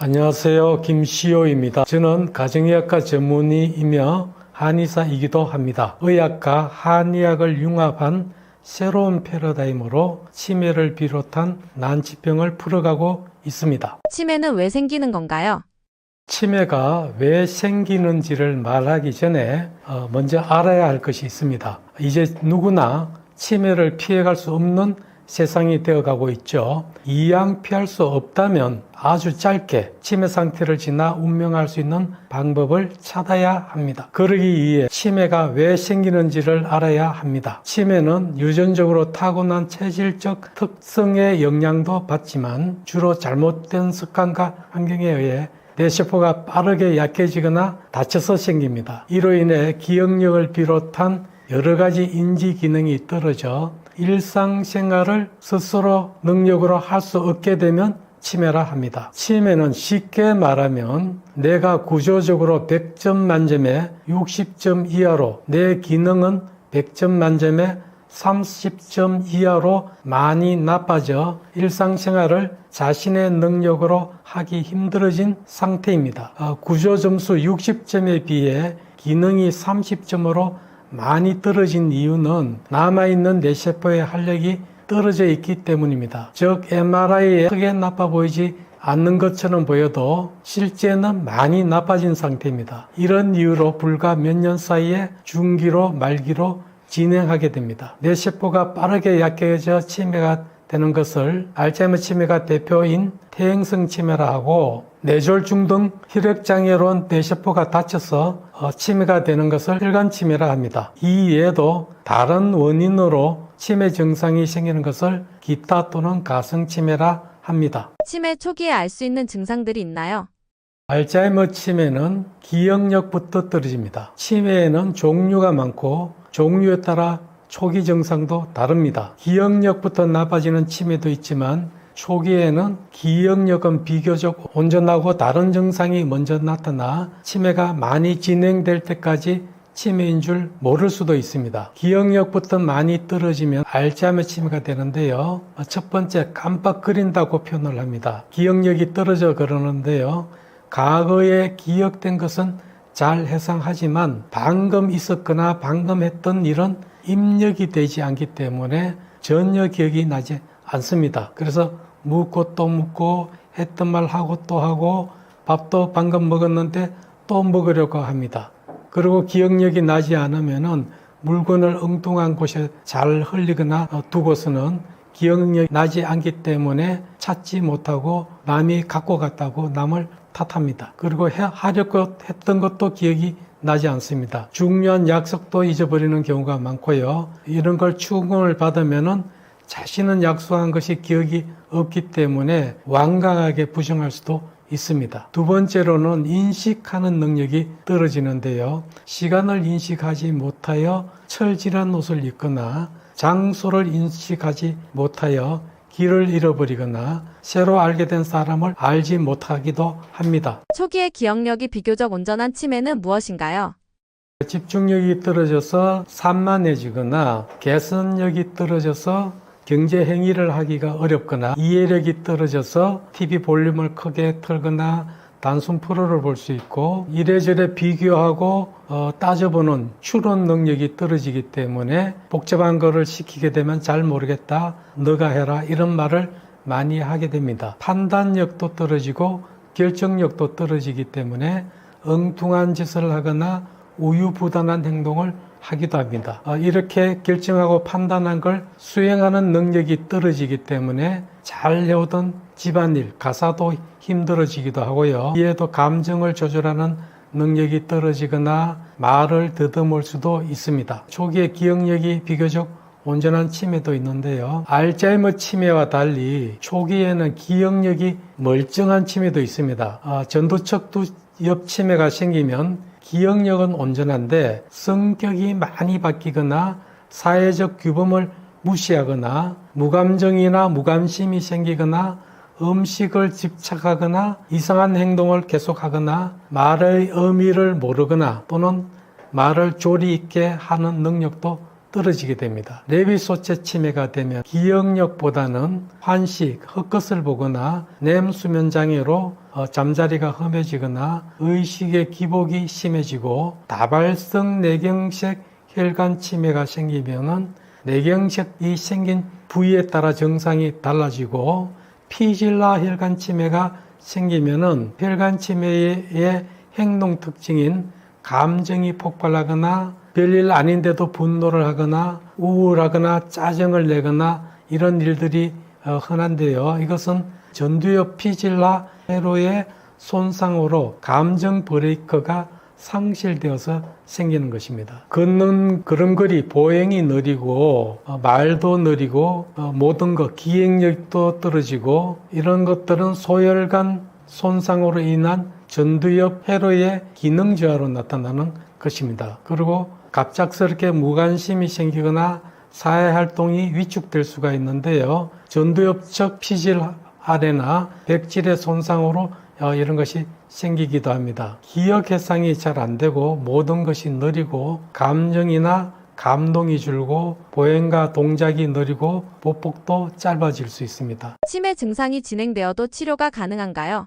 안녕하세요. 김시호입니다. 저는 가정의학과 전문의이며 한의사이기도 합니다. 의학과 한의학을 융합한 새로운 패러다임으로 치매를 비롯한 난치병을 풀어가고 있습니다. 치매는 왜 생기는 건가요? 치매가 왜 생기는지를 말하기 전에 먼저 알아야 할 것이 있습니다. 이제 누구나 치매를 피해갈 수 없는 세상이 되어가고 있죠. 이왕 피할 수 없다면 아주 짧게 치매 상태를 지나 운명할 수 있는 방법을 찾아야 합니다. 그러기 위해 치매가 왜 생기는지를 알아야 합니다. 치매는 유전적으로 타고난 체질적 특성의 영향도 받지만 주로 잘못된 습관과 환경에 의해 뇌세포가 빠르게 약해지거나 다쳐서 생깁니다. 이로 인해 기억력을 비롯한 여러 가지 인지 기능이 떨어져 일상생활을 스스로 능력으로 할 수 없게 되면 치매라 합니다. 치매는 쉽게 말하면 내가 구조적으로 100점 만점에 60점 이하로, 내 기능은 100점 만점에 30점 이하로 많이 나빠져 일상생활을 자신의 능력으로 하기 힘들어진 상태입니다. 구조 점수 60점에 비해 기능이 30점으로 많이 떨어진 이유는 남아있는 뇌세포의 활력이 떨어져 있기 때문입니다. 즉 MRI에 크게 나빠 보이지 않는 것처럼 보여도 실제는 많이 나빠진 상태입니다. 이런 이유로 불과 몇 년 사이에 중기로 말기로 진행하게 됩니다. 뇌세포가 빠르게 약해져 치매가 되는 것을 알츠하이머 치매가 대표인 퇴행성 치매라 하고, 뇌졸중 등 혈액장애로 뇌세포가 다쳐서 치매가 되는 것을 혈관 치매라 합니다. 이 외에도 다른 원인으로 치매 증상이 생기는 것을 기타 또는 가성 치매라 합니다. 치매 초기에 알 수 있는 증상들이 있나요? 알츠하이머 치매는 기억력부터 떨어집니다. 치매에는 종류가 많고 종류에 따라 초기 증상도 다릅니다. 기억력부터 나빠지는 치매도 있지만 초기에는 기억력은 비교적 온전하고 다른 증상이 먼저 나타나 치매가 많이 진행될 때까지 치매인 줄 모를 수도 있습니다. 기억력부터 많이 떨어지면 알츠하이머 치매가 되는데요. 첫 번째, 깜빡거린다고 표현을 합니다. 기억력이 떨어져 그러는데요. 과거에 기억된 것은 잘 회상하지만 방금 있었거나 방금 했던 일은 입력이 되지 않기 때문에 전혀 기억이 나지 않습니다. 그래서 묻고 또 묻고 했던 말 하고 또 하고 밥도 방금 먹었는데 또 먹으려고 합니다. 그리고 기억력이 나지 않으면은 물건을 엉뚱한 곳에 잘 흘리거나 두고서는 기억력이 나지 않기 때문에 찾지 못하고 남이 갖고 갔다고 남을 탓합니다. 그리고 하려고 했던 것도 기억이 나지 않습니다. 중요한 약속도 잊어버리는 경우가 많고요. 이런 걸 추궁을 받으면은 자신은 약속한 것이 기억이 없기 때문에 완강하게 부정할 수도 있습니다. 두 번째로는 인식하는 능력이 떨어지는데요. 시간을 인식하지 못하여 철질한 옷을 입거나 장소를 인식하지 못하여 길을 잃어버리거나 새로 알게 된 사람을 알지 못하기도 합니다. 초기의 기억력이 비교적 온전한 치매는 무엇인가요? 집중력이 떨어져서 산만해지거나 개선력이 떨어져서 경제 행위를 하기가 어렵거나 이해력이 떨어져서 TV 볼륨을 크게 틀거나 단순 프로를 볼 수 있고 이래저래 비교하고 따져보는 추론 능력이 떨어지기 때문에 복잡한 거를 시키게 되면 잘 모르겠다, 너가 해라 이런 말을 많이 하게 됩니다. 판단력도 떨어지고 결정력도 떨어지기 때문에 엉뚱한 짓을 하거나 우유부단한 행동을 하기도 합니다. 이렇게 결정하고 판단한 걸 수행하는 능력이 떨어지기 때문에 잘 해오던 집안일, 가사도 힘들어지기도 하고요. 이에도 감정을 조절하는 능력이 떨어지거나 말을 더듬을 수도 있습니다. 초기에 기억력이 비교적 온전한 치매도 있는데요. 알츠하이머 치매와 달리 초기에는 기억력이 멀쩡한 치매도 있습니다. 전두척두엽 치매가 생기면 기억력은 온전한데 성격이 많이 바뀌거나 사회적 규범을 무시하거나 무감정이나 무관심이 생기거나 음식을 집착하거나 이상한 행동을 계속하거나 말의 의미를 모르거나 또는 말을 조리 있게 하는 능력도 떨어지게 됩니다. 내비소체 치매가 되면 기억력보다는 환식, 헛것을 보거나 냉수면 장애로 잠자리가 험해지거나 의식의 기복이 심해지고 다발성 뇌경색 혈관 치매가 생기면은 뇌경색이 생긴 부위에 따라 증상이 달라지고 피질라 혈관 치매가 생기면은 혈관 치매의 행동 특징인 감정이 폭발하거나 별일 아닌데도 분노를 하거나 우울하거나 짜증을 내거나 이런 일들이 흔한데요. 이것은 전두엽 피질라 회로의 손상으로 감정 브레이크가 상실되어서 생기는 것입니다. 걷는 걸음걸이, 보행이 느리고 말도 느리고 모든 것, 기억력도 떨어지고 이런 것들은 소혈관 손상으로 인한 전두엽 회로의 기능 저하로 나타나는 것입니다. 그리고 갑작스럽게 무관심이 생기거나 사회활동이 위축될 수가 있는데요. 전두엽적 피질 아래나 백질의 손상으로 이런 것이 생기기도 합니다. 기억 해상이 잘 안 되고 모든 것이 느리고 감정이나 감동이 줄고 보행과 동작이 느리고 보폭도 짧아질 수 있습니다. 치매 증상이 진행되어도 치료가 가능한가요?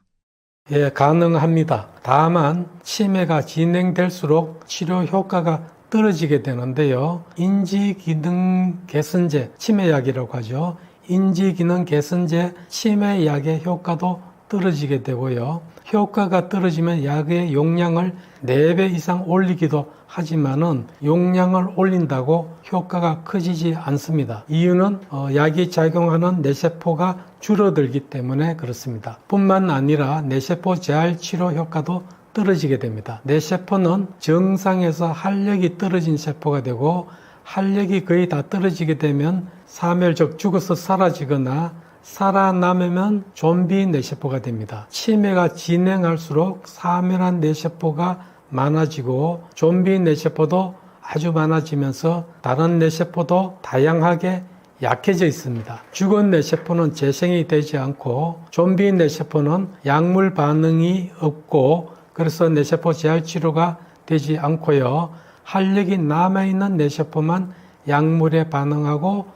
예, 가능합니다. 다만 치매가 진행될수록 치료 효과가 떨어지게 되는데요. 인지기능 개선제, 치매약이라고 하죠. 인지기능 개선제 치매약의 효과도 떨어지게 되고요. 효과가 떨어지면 약의 용량을 4배 이상 올리기도 하지만은 용량을 올린다고 효과가 커지지 않습니다. 이유는 약이 작용하는 뇌세포가 줄어들기 때문에 그렇습니다. 뿐만 아니라 뇌세포 재활 치료 효과도 떨어지게 됩니다. 뇌세포는 정상에서 활력이 떨어진 세포가 되고 활력이 거의 다 떨어지게 되면 사멸적 죽어서 사라지거나 살아남으면 좀비 뇌세포가 됩니다. 치매가 진행할수록 사멸한 뇌세포가 많아지고 좀비 뇌세포도 아주 많아지면서 다른 뇌세포도 다양하게 약해져 있습니다. 죽은 뇌세포는 재생이 되지 않고 좀비 뇌세포는 약물 반응이 없고 그래서 뇌세포 재활 치료가 되지 않고요. 활력이 남아있는 뇌세포만 약물에 반응하고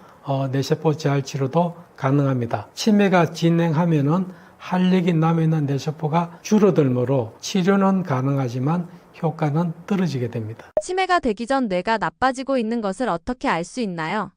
뇌세포 재활 치료도 가능합니다. 치매가 진행하면은 활력이 남아있는 뇌세포가 줄어들므로 치료는 가능하지만 효과는 떨어지게 됩니다. 치매가 되기 전 뇌가 나빠지고 있는 것을 어떻게 알 수 있나요?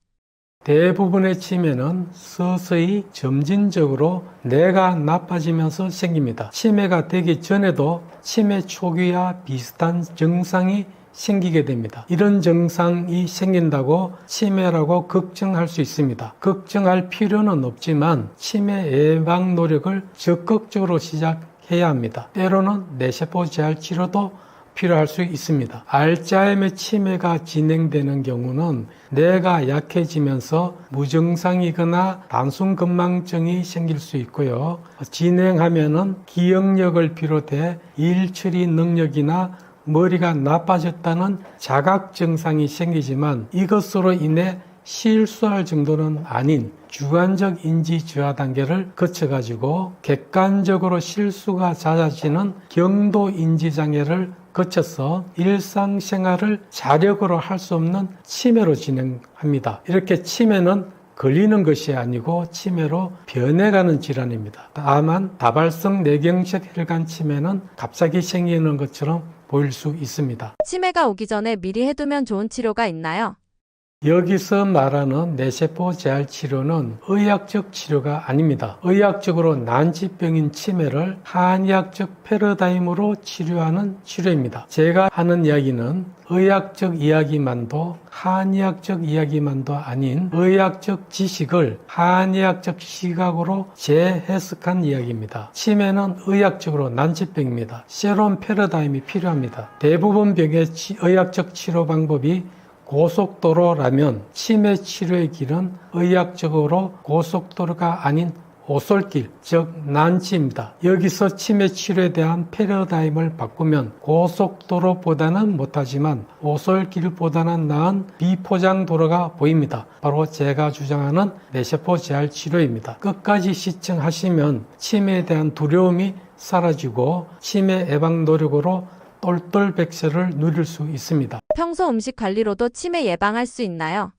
대부분의 치매는 서서히 점진적으로 뇌가 나빠지면서 생깁니다. 치매가 되기 전에도 치매 초기와 비슷한 증상이 생기게 됩니다. 이런 증상이 생긴다고 치매라고 걱정할 수 있습니다. 걱정할 필요는 없지만 치매 예방 노력을 적극적으로 시작해야 합니다. 때로는 뇌세포 재활 치료도 필요할 수 있습니다. 알츠하이머 치매가 진행되는 경우는 뇌가 약해지면서 무증상이거나 단순근망증이 생길 수 있고요. 진행하면은 기억력을 비롯해 일 처리 능력이나 머리가 나빠졌다는 자각 증상이 생기지만 이것으로 인해 실수할 정도는 아닌 주관적 인지 저하 단계를 거쳐가지고 객관적으로 실수가 잦아지는 경도 인지 장애를 거쳐서 일상생활을 자력으로 할 수 없는 치매로 진행합니다. 이렇게 치매는 걸리는 것이 아니고 치매로 변해가는 질환입니다. 다만 다발성 뇌경색 혈관 치매는 갑자기 생기는 것처럼 보일 수 있습니다. 치매가 오기 전에 미리 해두면 좋은 치료가 있나요? 여기서 말하는 뇌세포 재활 치료는 의학적 치료가 아닙니다. 의학적으로 난치병인 치매를 한의학적 패러다임으로 치료하는 치료입니다. 제가 하는 이야기는 의학적 이야기만도 한의학적 이야기만도 아닌 의학적 지식을 한의학적 시각으로 재해석한 이야기입니다. 치매는 의학적으로 난치병입니다. 새로운 패러다임이 필요합니다. 대부분 병의 의학적 치료 방법이 고속도로라면 치매 치료의 길은 의학적으로 고속도로가 아닌 오솔길, 즉 난치입니다. 여기서 치매 치료에 대한 패러다임을 바꾸면 고속도로보다는 못하지만 오솔길보다는 나은 비포장도로가 보입니다. 바로 제가 주장하는 뇌세포 재활 치료입니다. 끝까지 시청하시면 치매에 대한 두려움이 사라지고 치매 예방 노력으로 똘똘백세를 누릴 수 있습니다. 평소 음식 관리로도 치매 예방할 수 있나요?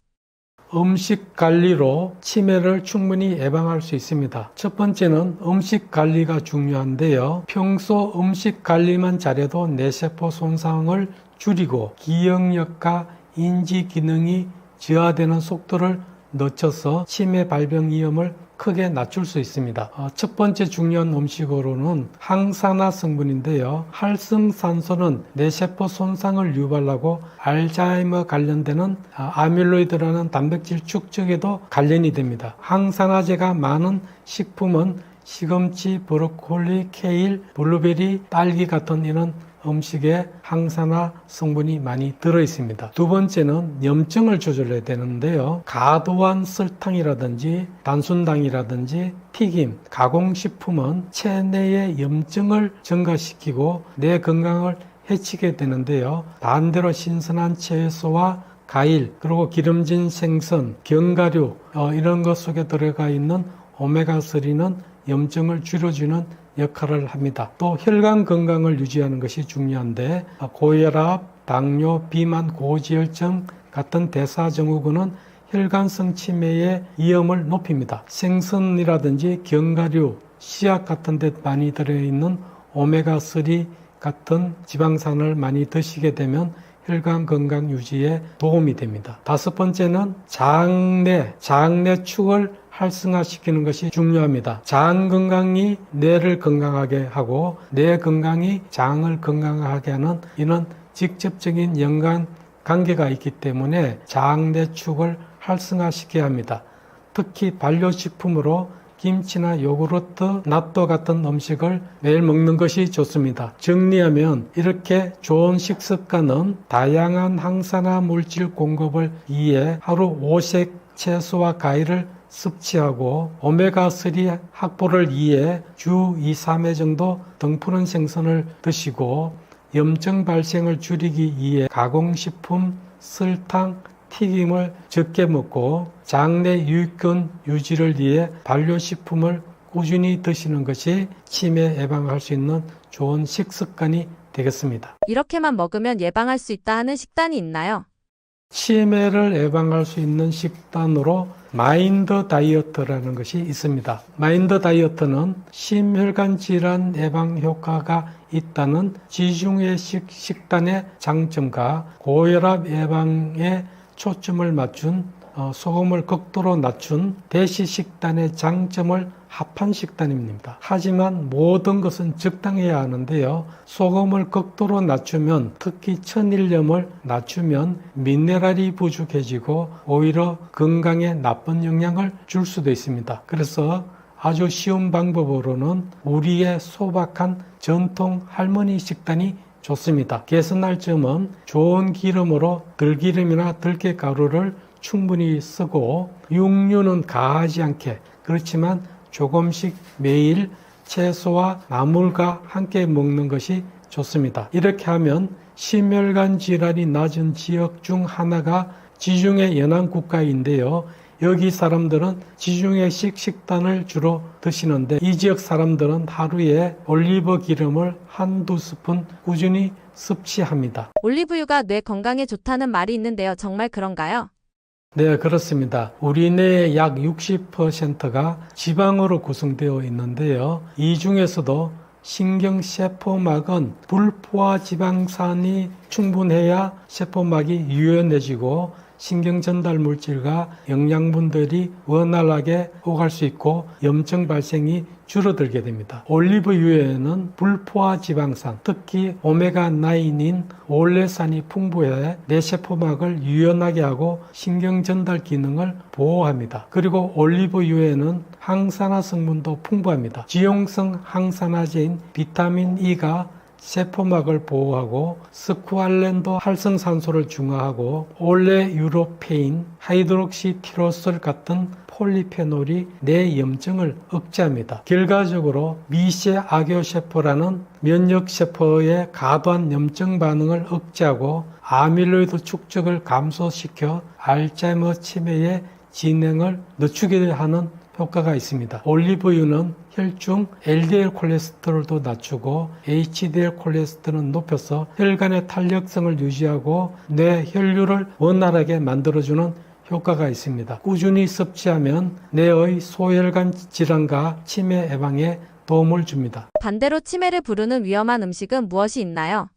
음식 관리로 치매를 충분히 예방할 수 있습니다. 첫 번째는 음식 관리가 중요한데요. 평소 음식 관리만 잘해도 뇌세포 손상을 줄이고 기억력과 인지 기능이 저하되는 속도를 늦춰서 치매 발병 위험을 크게 낮출 수 있습니다. 첫 번째 중요한 음식으로는 항산화 성분인데요. 활성산소는 뇌세포 손상을 유발하고 알츠하이머 관련되는 아밀로이드라는 단백질 축적에도 관련이 됩니다. 항산화제가 많은 식품은 시금치, 브로콜리, 케일, 블루베리, 딸기 같은 이런 음식에 항산화 성분이 많이 들어 있습니다. 두 번째는 염증을 조절해야 되는데요. 과도한 설탕이라든지 단순당이라든지 튀김, 가공식품은 체내의 염증을 증가시키고 뇌 건강을 해치게 되는데요. 반대로 신선한 채소와 과일, 그리고 기름진 생선, 견과류 이런 것 속에 들어가 있는 오메가3는 염증을 줄여주는 역할을 합니다. 또 혈관 건강을 유지하는 것이 중요한데 고혈압, 당뇨, 비만, 고지혈증 같은 대사증후군은 혈관성 치매의 위험을 높입니다. 생선이라든지 견과류, 씨앗 같은 데 많이 들어있는 오메가3 같은 지방산을 많이 드시게 되면 혈관 건강 유지에 도움이 됩니다. 다섯 번째는 장내축을 활성화시키는 것이 중요합니다. 장 건강이 뇌를 건강하게 하고 뇌 건강이 장을 건강하게 하는 이는 직접적인 연관 관계가 있기 때문에 장내축을 활성화시켜야 합니다. 특히 발효식품으로 김치나 요구르트, 낫또 같은 음식을 매일 먹는 것이 좋습니다. 정리하면 이렇게 좋은 식습관은 다양한 항산화 물질 공급을 위해 하루 5색 채소와 과일을 섭취하고 오메가3 확보를 위해 주 2, 3회 정도 등푸른 생선을 드시고 염증 발생을 줄이기 위해 가공식품, 설탕, 튀김을 적게 먹고 장내 유익균 유지를 위해 발효식품을 꾸준히 드시는 것이 치매 예방할 수 있는 좋은 식습관이 되겠습니다. 이렇게만 먹으면 예방할 수 있다 하는 식단이 있나요? 치매를 예방할 수 있는 식단으로 마인드 다이어트라는 것이 있습니다. 마인드 다이어트는 심혈관 질환 예방 효과가 있다는 지중해식 식단의 장점과 고혈압 예방에 초점을 맞춘 소금을 극도로 낮춘 대시 식단의 장점을 합한 식단입니다. 하지만 모든 것은 적당해야 하는데요. 소금을 극도로 낮추면, 특히 천일염을 낮추면 미네랄이 부족해지고 오히려 건강에 나쁜 영향을 줄 수도 있습니다. 그래서 아주 쉬운 방법으로는 우리의 소박한 전통 할머니 식단이 좋습니다. 개선할 점은 좋은 기름으로 들기름이나 들깨가루를 충분히 쓰고 육류는 과하지 않게, 그렇지만 조금씩 매일 채소와 나물과 함께 먹는 것이 좋습니다. 이렇게 하면 심혈관 질환이 낮은 지역 중 하나가 지중해 연안 국가인데요. 여기 사람들은 지중해식 식단을 주로 드시는데 이 지역 사람들은 하루에 올리브 기름을 한두 스푼 꾸준히 섭취합니다. 올리브유가 뇌 건강에 좋다는 말이 있는데요. 정말 그런가요? 네, 그렇습니다. 우리 뇌의 약 60%가 지방으로 구성되어 있는데요. 이 중에서도 신경세포막은 불포화 지방산이 충분해야 세포막이 유연해지고 신경전달 물질과 영양분들이 원활하게 오갈 수 있고 염증 발생이 줄어들게 됩니다. 올리브유에는 불포화 지방산, 특히 오메가9인 올레산이 풍부해 뇌세포막을 유연하게 하고 신경전달 기능을 보호합니다. 그리고 올리브유에는 항산화 성분도 풍부합니다. 지용성 항산화제인 비타민 E가 세포막을 보호하고 스쿠알렌도 활성산소를 중화하고 올레유로페인, 하이드록시티로솔 같은 폴리페놀이 뇌 염증을 억제합니다. 결과적으로 미세악효세포라는 면역세포의 과도한 염증 반응을 억제하고 아밀로이드 축적을 감소시켜 알츠하이머 치매의 진행을 늦추게 하는 효과가 있습니다. 올리브유는 혈중 LDL 콜레스테롤도 낮추고 HDL 콜레스테롤은 높여서 혈관의 탄력성을 유지하고 뇌 혈류를 원활하게 만들어주는 효과가 있습니다. 꾸준히 섭취하면 뇌의 소혈관 질환과 치매 예방에 도움을 줍니다. 반대로 치매를 부르는 위험한 음식은 무엇이 있나요?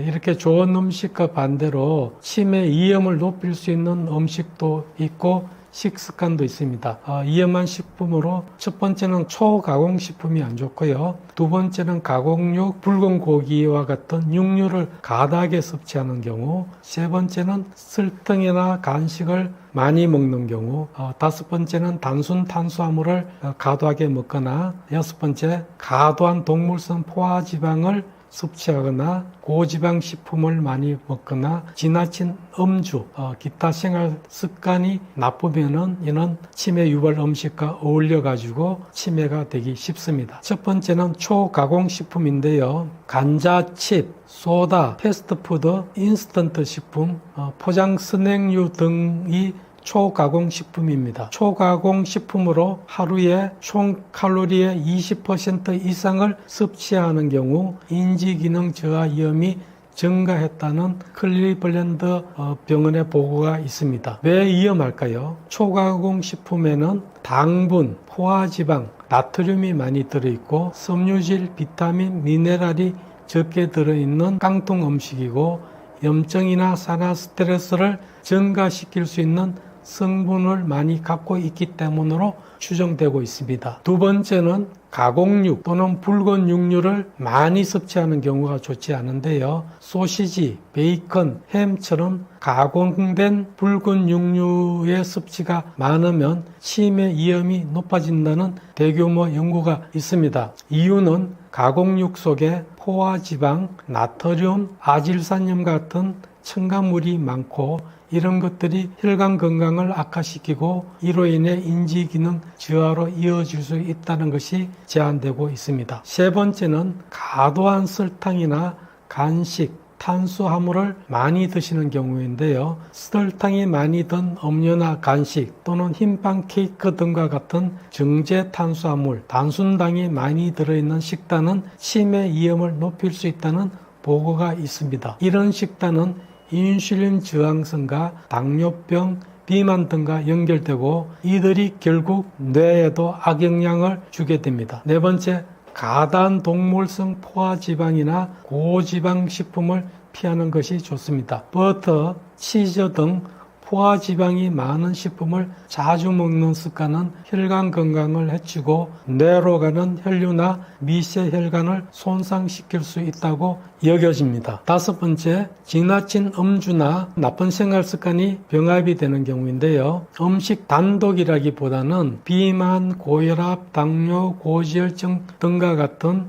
이렇게 좋은 음식과 반대로 치매 위험을 높일 수 있는 음식도 있고 식습관도 있습니다. 위험한 식품으로 첫 번째는 초가공식품이 안 좋고요. 두 번째는 가공육, 붉은 고기와 같은 육류를 과다하게 섭취하는 경우, 세 번째는 설탕이나 간식을 많이 먹는 경우, 다섯 번째는 단순 탄수화물을 과도하게 먹거나, 여섯 번째 과도한 동물성 포화지방을 섭취하거나 고지방 식품을 많이 먹거나 지나친 음주, 기타 생활 습관이 나쁘면은 이는 치매 유발 음식과 어울려 가지고 치매가 되기 쉽습니다. 첫 번째는 초가공 식품인데요. 감자칩, 소다, 패스트푸드, 인스턴트 식품, 포장 스낵류 등이 초가공 식품입니다. 초가공 식품으로 하루에 총 칼로리의 20% 이상을 섭취하는 경우 인지기능 저하 위험이 증가했다는 클리블랜드 병원의 보고가 있습니다. 왜 위험할까요? 초가공 식품에는 당분, 포화지방, 나트륨이 많이 들어있고 섬유질, 비타민, 미네랄이 적게 들어있는 깡통 음식이고 염증이나 산화 스트레스를 증가시킬 수 있는 성분을 많이 갖고 있기 때문으로 추정되고 있습니다. 두 번째는 가공육 또는 붉은 육류를 많이 섭취하는 경우가 좋지 않은데요. 소시지, 베이컨, 햄처럼 가공된 붉은 육류의 섭취가 많으면 치매 위험이 높아진다는 대규모 연구가 있습니다. 이유는 가공육 속에 포화지방, 나트륨, 아질산염 같은 첨가물이 많고 이런 것들이 혈관 건강을 악화시키고 이로 인해 인지기능 저하로 이어질 수 있다는 것이 제한되고 있습니다. 세 번째는 과도한 설탕이나 간식, 탄수화물을 많이 드시는 경우인데요. 설탕이 많이 든 음료나 간식 또는 흰빵 케이크 등과 같은 정제 탄수화물, 단순당이 많이 들어있는 식단은 치매 위험을 높일 수 있다는 보고가 있습니다. 이런 식단은 인슐린 저항성과 당뇨병, 비만 등과 연결되고 이들이 결국 뇌에도 악영향을 주게 됩니다. 네 번째, 과다한 동물성 포화지방이나 고지방 식품을 피하는 것이 좋습니다. 버터, 치즈 등 포화지방이 많은 식품을 자주 먹는 습관은 혈관 건강을 해치고 뇌로 가는 혈류나 미세혈관을 손상시킬 수 있다고 여겨집니다. 다섯 번째, 지나친 음주나 나쁜 생활 습관이 병합이 되는 경우인데요. 음식 단독이라기보다는 비만, 고혈압, 당뇨, 고지혈증 등과 같은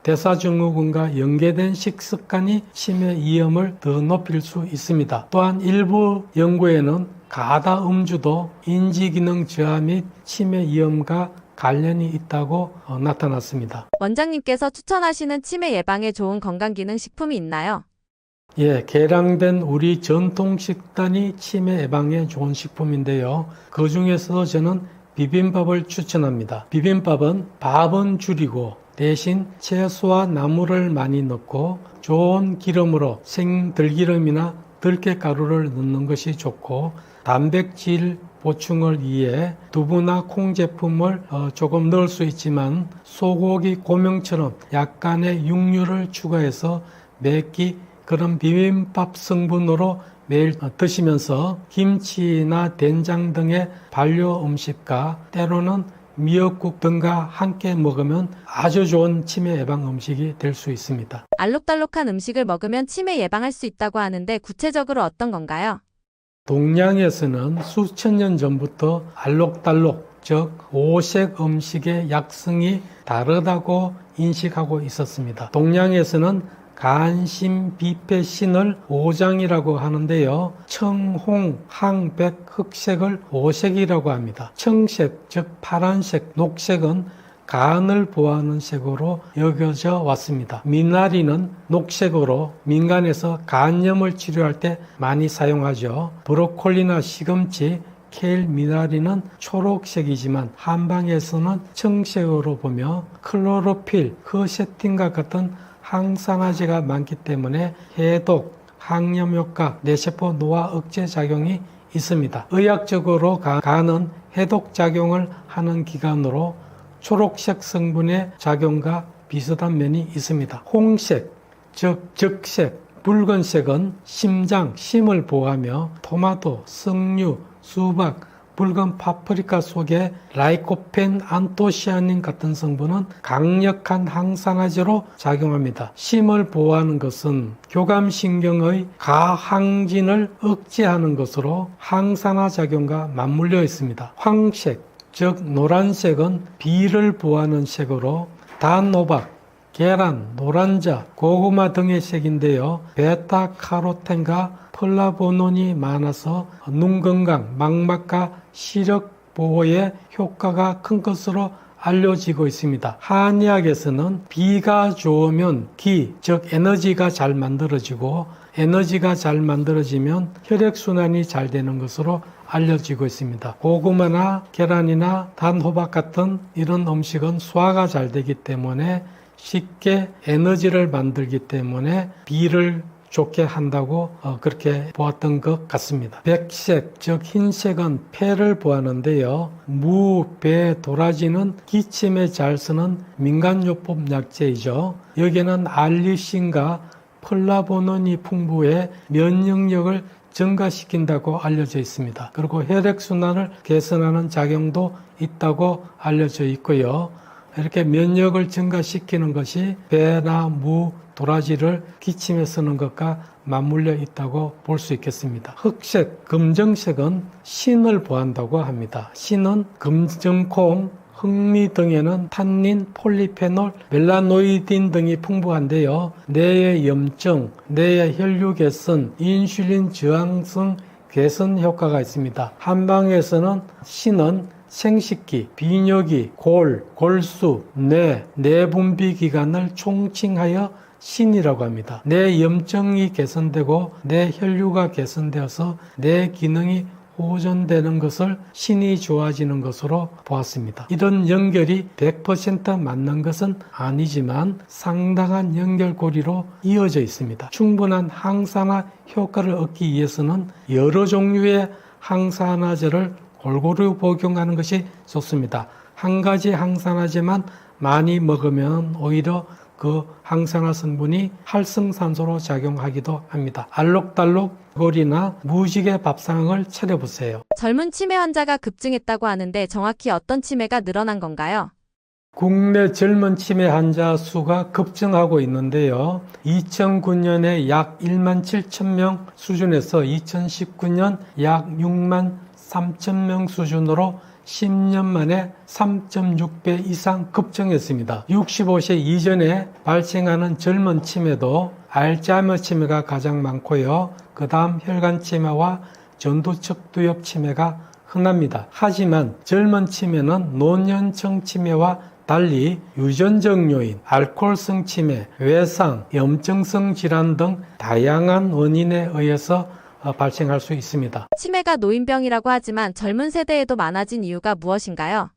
대사증후군과 연계된 식습관이 치매 위험을 더 높일 수 있습니다. 또한 일부 연구에는 과다 음주도 인지기능 저하 및 치매 위험과 관련이 있다고 나타났습니다. 원장님께서 추천하시는 치매 예방에 좋은 건강기능식품이 있나요? 예, 개량된 우리 전통 식단이 치매 예방에 좋은 식품인데요. 그 중에서도 저는 비빔밥을 추천합니다. 비빔밥은 밥은 줄이고 대신 채소와 나물을 많이 넣고 좋은 기름으로 생들기름이나 들깨가루를 넣는 것이 좋고 단백질 보충을 위해 두부나 콩 제품을 조금 넣을 수 있지만 소고기 고명처럼 약간의 육류를 추가해서 매끼 그런 비빔밥 성분으로 매일 드시면서 김치나 된장 등의 발효 음식과 때로는 미역국 등과 함께 먹으면 아주 좋은 치매 예방 음식이 될 수 있습니다. 알록달록한 음식을 먹으면 치매 예방할 수 있다고 하는데 구체적으로 어떤 건가요? 동양에서는 수천 년 전부터 알록달록, 즉 오색 음식의 약성이 다르다고 인식하고 있었습니다. 동양에서는 간심비패신을 오장이라고 하는데요. 청, 홍, 항, 백, 흑색을 오색이라고 합니다. 청색, 즉 파란색, 녹색은 간을 보호하는 색으로 여겨져 왔습니다. 미나리는 녹색으로 민간에서 간염을 치료할 때 많이 사용하죠. 브로콜리나 시금치, 케일 미나리는 초록색이지만 한방에서는 청색으로 보며 클로로필, 흐세틴과 같은 항산화제가 많기 때문에 해독, 항염 효과, 뇌세포 노화 억제 작용이 있습니다. 의학적으로 간은 해독 작용을 하는 기관으로 초록색 성분의 작용과 비슷한 면이 있습니다. 홍색, 즉 적색, 붉은색은 심장, 심을 보호하며 토마토, 석류, 수박, 붉은 파프리카 속에 라이코펜, 안토시아닌 같은 성분은 강력한 항산화제로 작용합니다. 심을 보호하는 것은 교감신경의 가항진을 억제하는 것으로 항산화 작용과 맞물려 있습니다. 황색, 즉 노란색은 비를 보호하는 색으로 단호박, 계란, 노란자, 고구마 등의 색인데요. 베타카로텐과 플라보논이 많아서 눈 건강, 망막과 시력 보호에 효과가 큰 것으로 알려지고 있습니다. 한의학에서는 비가 좋으면 기, 즉 에너지가 잘 만들어지고 에너지가 잘 만들어지면 혈액순환이 잘 되는 것으로 알려지고 있습니다. 고구마나 계란이나 단호박 같은 이런 음식은 소화가 잘 되기 때문에 쉽게 에너지를 만들기 때문에 비를 좋게 한다고 그렇게 보았던 것 같습니다. 백색, 즉 흰색은 폐를 보하는데요. 무, 배, 도라지는 기침에 잘 쓰는 민간요법 약재이죠. 여기에는 알리신과 플라보논이 풍부해 면역력을 증가시킨다고 알려져 있습니다. 그리고 혈액순환을 개선하는 작용도 있다고 알려져 있고요. 이렇게 면역을 증가시키는 것이 배나 무, 도라지를 기침에 쓰는 것과 맞물려 있다고 볼 수 있겠습니다. 흑색, 검정색은 신을 보한다고 합니다. 신은 금정콩, 흑미 등에는 탄닌, 폴리페놀, 멜라노이딘 등이 풍부한데요. 뇌의 염증, 뇌의 혈류 개선, 인슐린 저항성 개선 효과가 있습니다. 한방에서는 신은 생식기, 비뇨기, 골수, 내분비 기관을 총칭하여 신이라고 합니다. 뇌 염증이 개선되고 뇌 혈류가 개선되어서 뇌 기능이 호전되는 것을 신이 좋아지는 것으로 보았습니다. 이런 연결이 100% 맞는 것은 아니지만 상당한 연결고리로 이어져 있습니다. 충분한 항산화 효과를 얻기 위해서는 여러 종류의 항산화제를 골고루 복용하는 것이 좋습니다. 한 가지 항산화제만 많이 먹으면 오히려 그 항산화 성분이 활성산소로 작용하기도 합니다. 알록달록 고리나 무지개 밥상을 차려보세요. 젊은 치매 환자가 급증했다고 하는데 정확히 어떤 치매가 늘어난 건가요? 국내 젊은 치매 환자 수가 급증하고 있는데요. 2009년에 약 1만 7천 명 수준에서 2019년 약 6만 3천 명 수준으로 10년 만에 3.6배 이상 급증했습니다. 65세 이전에 발생하는 젊은 치매도 알츠하이머 치매가 가장 많고요. 그 다음 혈관 치매와 전두척두엽 치매가 흔합니다. 하지만 젊은 치매는 노년층 치매와 달리 유전적 요인, 알코올성 치매, 외상, 염증성 질환 등 다양한 원인에 의해서 발생할 수 있습니다. 치매가 노인병이라고 하지만 젊은 세대에도 많아진 이유가 무엇인가요?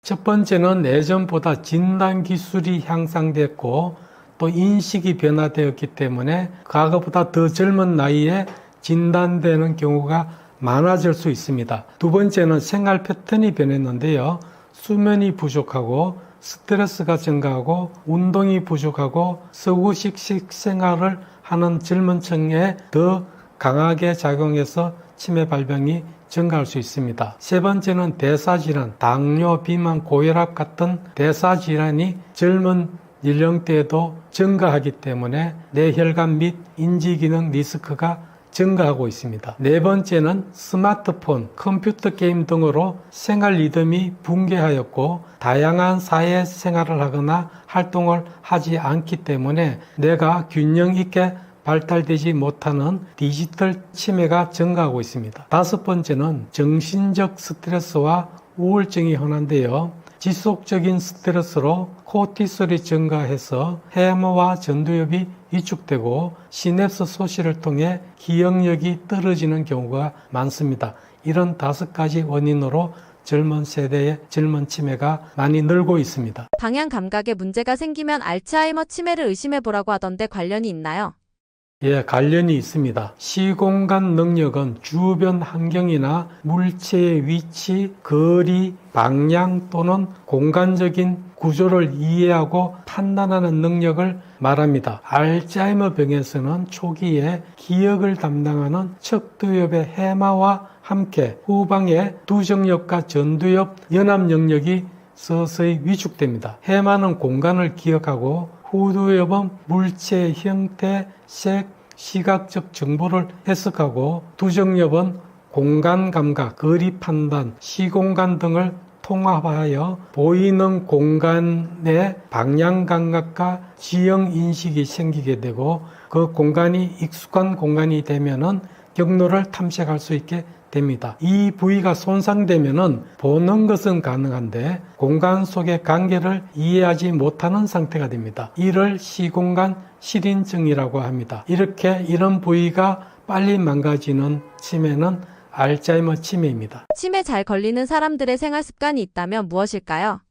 첫 번째는 예전보다 진단 기술이 향상됐고 또 인식이 변화되었기 때문에 과거보다 더 젊은 나이에 진단되는 경우가 많아질 수 있습니다. 두 번째는 생활 패턴이 변했는데요. 수면이 부족하고 스트레스가 증가하고 운동이 부족하고 서구식 식생활을 하는 젊은 층에 더 강하게 작용해서 치매 발병이 증가할 수 있습니다. 세 번째는 대사질환, 당뇨, 비만, 고혈압 같은 대사질환이 젊은 연령대에도 증가하기 때문에 뇌혈관 및 인지기능 리스크가 증가하고 있습니다. 네 번째는 스마트폰, 컴퓨터 게임 등으로 생활 리듬이 붕괴하였고 다양한 사회생활을 하거나 활동을 하지 않기 때문에 뇌가 균형 있게 발달되지 못하는 디지털 치매가 증가하고 있습니다. 다섯 번째는 정신적 스트레스와 우울증이 흔한데요. 지속적인 스트레스로 코티솔이 증가해서 해마와 전두엽이 위축되고 시냅스 소실을 통해 기억력이 떨어지는 경우가 많습니다. 이런 5가지 원인으로 젊은 세대의 젊은 치매가 많이 늘고 있습니다. 방향 감각에 문제가 생기면 알츠하이머 치매를 의심해 보라고 하던데 관련이 있나요? 예, 관련이 있습니다. 시공간 능력은 주변 환경이나 물체의 위치, 거리, 방향 또는 공간적인 구조를 이해하고 판단하는 능력을 말합니다. 알츠하이머 병에서는 초기에 기억을 담당하는 척두엽의 해마와 함께 후방의 두정엽과 전두엽 연합 영역이 서서히 위축됩니다. 해마는 공간을 기억하고 후두엽은 물체의 형태, 색, 시각적 정보를 해석하고 두정엽은 공간 감각, 거리 판단, 시공간 등을 통합하여 보이는 공간의 방향 감각과 지형 인식이 생기게 되고 그 공간이 익숙한 공간이 되면은 경로를 탐색할 수 있게 됩니다. 이 부위가 손상되면은 보는 것은 가능한데 공간 속의 관계를 이해하지 못하는 상태가 됩니다. 이를 시공간 실인증이라고 합니다. 이런 부위가 빨리 망가지는 치매는 알츠하이머 치매입니다. 치매 잘 걸리는 사람들의 생활 습관이 있다면 무엇일까요?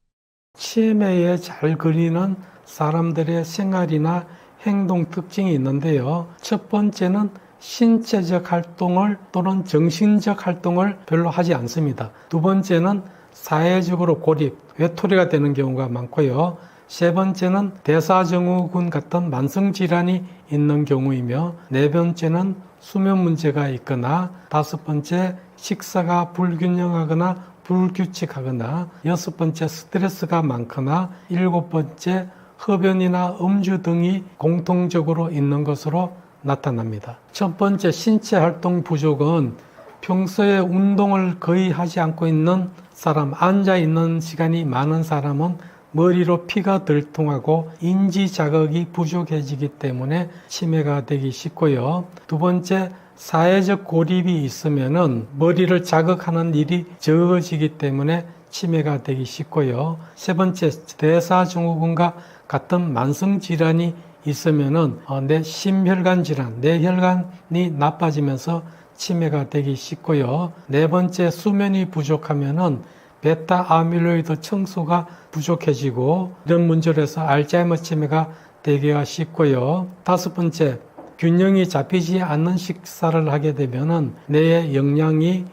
치매에 잘 걸리는 사람들의 생활이나 행동 특징이 있는데요. 첫 번째는 신체적 활동을 또는 정신적 활동을 별로 하지 않습니다. 두 번째는 사회적으로 고립, 외톨이가 되는 경우가 많고요. 세 번째는 대사증후군 같은 만성질환이 있는 경우이며 네 번째는 수면 문제가 있거나 다섯 번째 식사가 불균형하거나 불규칙하거나 여섯 번째 스트레스가 많거나 일곱 번째 흡연이나 음주 등이 공통적으로 있는 것으로 나타납니다. 첫 번째 신체 활동 부족은 평소에 운동을 거의 하지 않고 있는 사람, 앉아 있는 시간이 많은 사람은 머리로 피가 덜 통하고 인지 자극이 부족해지기 때문에 치매가 되기 쉽고요. 두 번째, 사회적 고립이 있으면은 머리를 자극하는 일이 적어지기 때문에 치매가 되기 쉽고요. 세 번째, 대사증후군과 같은 만성 질환이 있으면은 내 심혈관 질환, 뇌혈관이 나빠지면서 치매가 되기 쉽고요. 네 번째, 수면이 부족하면은 베타 아밀로이드 청소가 부족해지고 이런 문제로 해서 알츠하이머 치매가 되기가 쉽고요. 다섯 번째, 균형이 잡히지 않는 식사를 하게 되면은 뇌의 영양이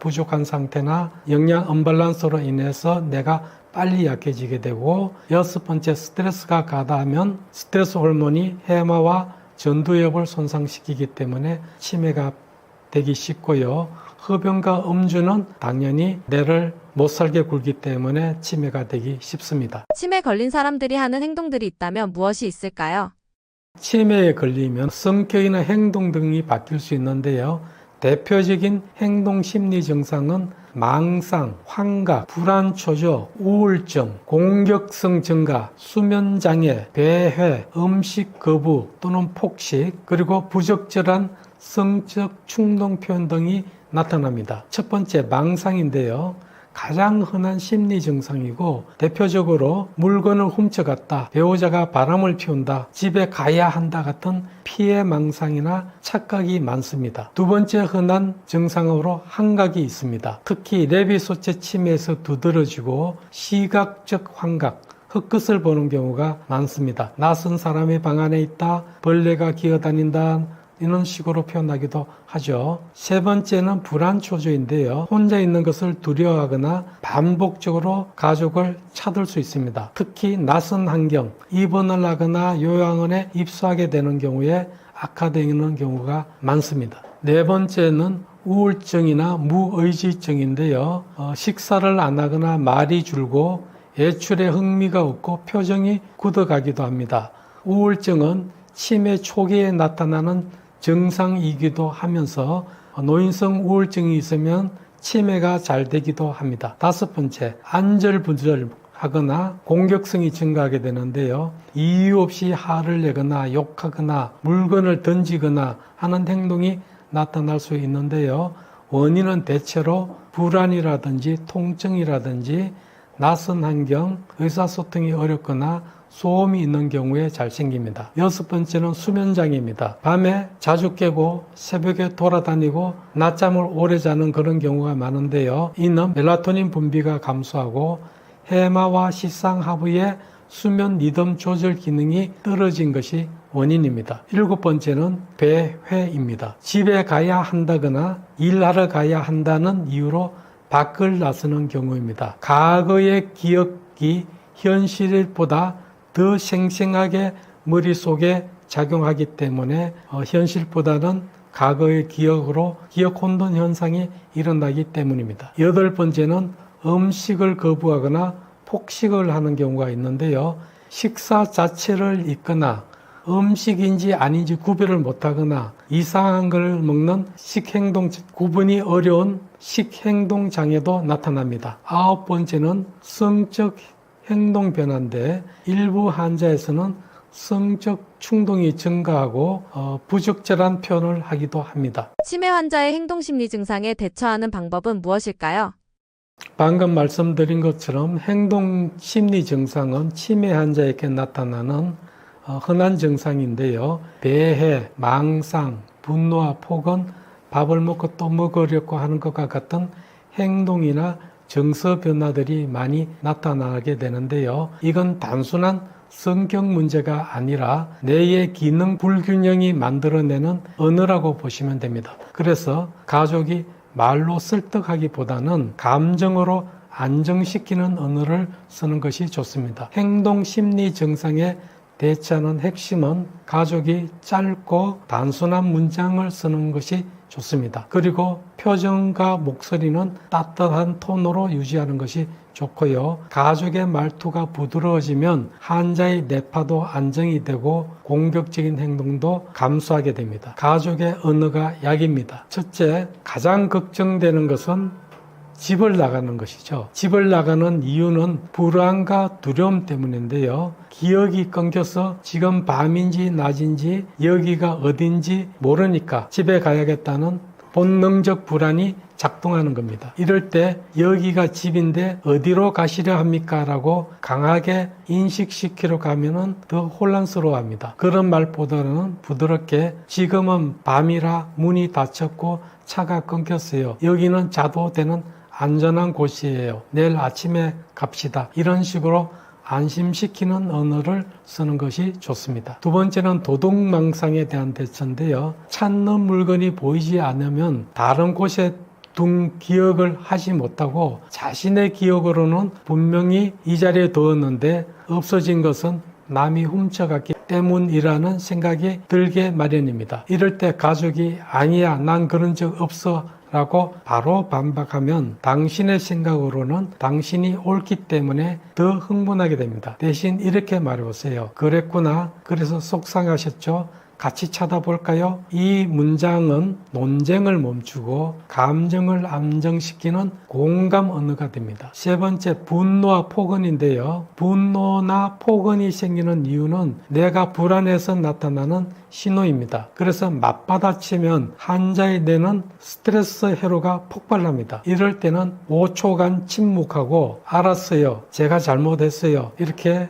부족한 상태나 영양 언밸런스로 인해서 뇌가 빨리 약해지게 되고 여섯 번째, 스트레스가 가다하면 스트레스 호르몬이 해마와 전두엽을 손상시키기 때문에 치매가 되기 쉽고요. 흡연과 음주는 당연히 뇌를 못 살게 굴기 때문에 치매가 되기 쉽습니다. 치매 걸린 사람들이 하는 행동들이 있다면 무엇이 있을까요? 치매에 걸리면 성격이나 행동 등이 바뀔 수 있는데요. 대표적인 행동 심리 증상은 망상, 환각, 불안 초조, 우울증, 공격성 증가, 수면 장애, 배회, 음식 거부 또는 폭식, 그리고 부적절한 성적 충동 표현 등이 나타납니다. 첫 번째, 망상인데요. 가장 흔한 심리 증상이고 대표적으로 물건을 훔쳐갔다, 배우자가 바람을 피운다, 집에 가야 한다 같은 피해 망상이나 착각이 많습니다. 두 번째 흔한 증상으로 환각이 있습니다. 특히 레비소체 치매에서 두드러지고 시각적 환각, 흙끝을 보는 경우가 많습니다. 낯선 사람이 방 안에 있다, 벌레가 기어다닌다, 이런 식으로 표현하기도 하죠. 세 번째는 불안초조인데요. 혼자 있는 것을 두려워하거나 반복적으로 가족을 찾을 수 있습니다. 특히 낯선 환경, 입원을 하거나 요양원에 입소하게 되는 경우에 악화되는 경우가 많습니다. 네 번째는 우울증이나 무의지증인데요. 식사를 안 하거나 말이 줄고 외출에 흥미가 없고 표정이 굳어가기도 합니다. 우울증은 치매 초기에 나타나는 증상이기도 하면서 노인성 우울증이 있으면 치매가 잘 되기도 합니다. 다섯 번째, 안절부절하거나 공격성이 증가하게 되는데요. 이유 없이 화를 내거나 욕하거나 물건을 던지거나 하는 행동이 나타날 수 있는데요. 원인은 대체로 불안이라든지 통증이라든지 낯선 환경, 의사소통이 어렵거나 소음이 있는 경우에 잘 생깁니다. 여섯 번째는 수면장애입니다. 밤에 자주 깨고 새벽에 돌아다니고 낮잠을 오래 자는 그런 경우가 많은데요. 이는 멜라토닌 분비가 감소하고 해마와 시상하부의 수면 리듬 조절 기능이 떨어진 것이 원인입니다. 일곱 번째는 배회입니다. 집에 가야 한다거나 일하러 가야 한다는 이유로 밖을 나서는 경우입니다. 과거의 기억이 현실보다 더 생생하게 머릿속에 작용하기 때문에 현실보다는 과거의 기억으로 기억 혼돈 현상이 일어나기 때문입니다. 여덟 번째는 음식을 거부하거나 폭식을 하는 경우가 있는데요. 식사 자체를 잊거나 음식인지 아닌지 구별을 못하거나 이상한 걸 먹는 식행동 구분이 어려운 식행동 장애도 나타납니다. 아홉 번째는 성적 행동 변화인데 일부 환자에서는 성적 충동이 증가하고 부적절한 표현을 하기도 합니다. 치매 환자의 행동심리 증상에 대처하는 방법은 무엇일까요? 방금 말씀드린 것처럼 행동심리 증상은 치매 환자에게 나타나는 흔한 증상인데요. 배회, 망상, 분노와 폭언, 밥을 먹고 또 먹으려고 하는 것과 같은 행동이나 정서 변화들이 많이 나타나게 되는데요. 이건 단순한 성격 문제가 아니라 뇌의 기능 불균형이 만들어내는 언어라고 보시면 됩니다. 그래서 가족이 말로 설득하기보다는 감정으로 안정시키는 언어를 쓰는 것이 좋습니다. 행동심리 증상에 대처하는 핵심은 가족이 짧고 단순한 문장을 쓰는 것이 좋습니다. 그리고 표정과 목소리는 따뜻한 톤으로 유지하는 것이 좋고요. 가족의 말투가 부드러워지면 환자의 뇌파도 안정이 되고 공격적인 행동도 감소하게 됩니다. 가족의 언어가 약입니다. 첫째, 가장 걱정되는 것은 집을 나가는 것이죠. 집을 나가는 이유는 불안과 두려움 때문인데요. 기억이 끊겨서 지금 밤인지 낮인지 여기가 어딘지 모르니까 집에 가야겠다는 본능적 불안이 작동하는 겁니다. 이럴 때 여기가 집인데 어디로 가시려 합니까? 라고 강하게 인식시키러 가면은 더 혼란스러워합니다. 그런 말보다는 부드럽게 지금은 밤이라 문이 닫혔고 차가 끊겼어요. 여기는 자도 되는 안전한 곳이에요. 내일 아침에 갑시다. 이런 식으로 안심시키는 언어를 쓰는 것이 좋습니다. 두 번째는 도둑망상에 대한 대처인데요. 찾는 물건이 보이지 않으면 다른 곳에 둔 기억을 하지 못하고 자신의 기억으로는 분명히 이 자리에 두었는데 없어진 것은 남이 훔쳐갔기 때문이라는 생각이 들게 마련입니다. 이럴 때 가족이 아니야, 난 그런 적 없어 라고 바로 반박하면 당신의 생각으로는 당신이 옳기 때문에 더 흥분하게 됩니다. 대신 이렇게 말해보세요. 그랬구나. 그래서 속상하셨죠? 같이 찾아볼까요? 이 문장은 논쟁을 멈추고 감정을 안정시키는 공감 언어가 됩니다. 세 번째, 분노와 폭언인데요. 분노나 폭언이 생기는 이유는 내가 불안해서 나타나는 신호입니다. 그래서 맞받아치면 환자의 뇌는 스트레스 회로가 폭발합니다. 이럴 때는 5초간 침묵하고 알았어요. 제가 잘못했어요. 이렇게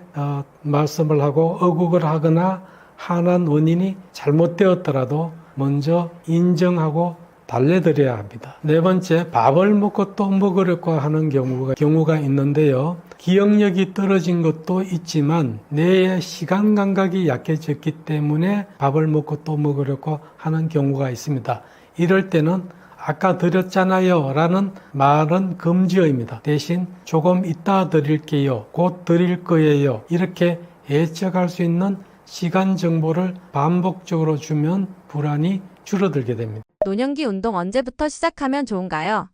말씀을 하고 어국을 하거나 화난 원인이 잘못되었더라도 먼저 인정하고 달래드려야 합니다. 네 번째, 밥을 먹고 또 먹으려고 하는 경우가 있는데요. 기억력이 떨어진 것도 있지만 뇌의 시간 감각이 약해졌기 때문에 밥을 먹고 또 먹으려고 하는 경우가 있습니다. 이럴 때는 아까 드렸잖아요 라는 말은 금지어입니다. 대신 조금 이따 드릴게요, 곧 드릴 거예요, 이렇게 예측할 수 있는 시간 정보를 반복적으로 주면 불안이 줄어들게 됩니다. 노년기 운동 언제부터 시작하면 좋은가요?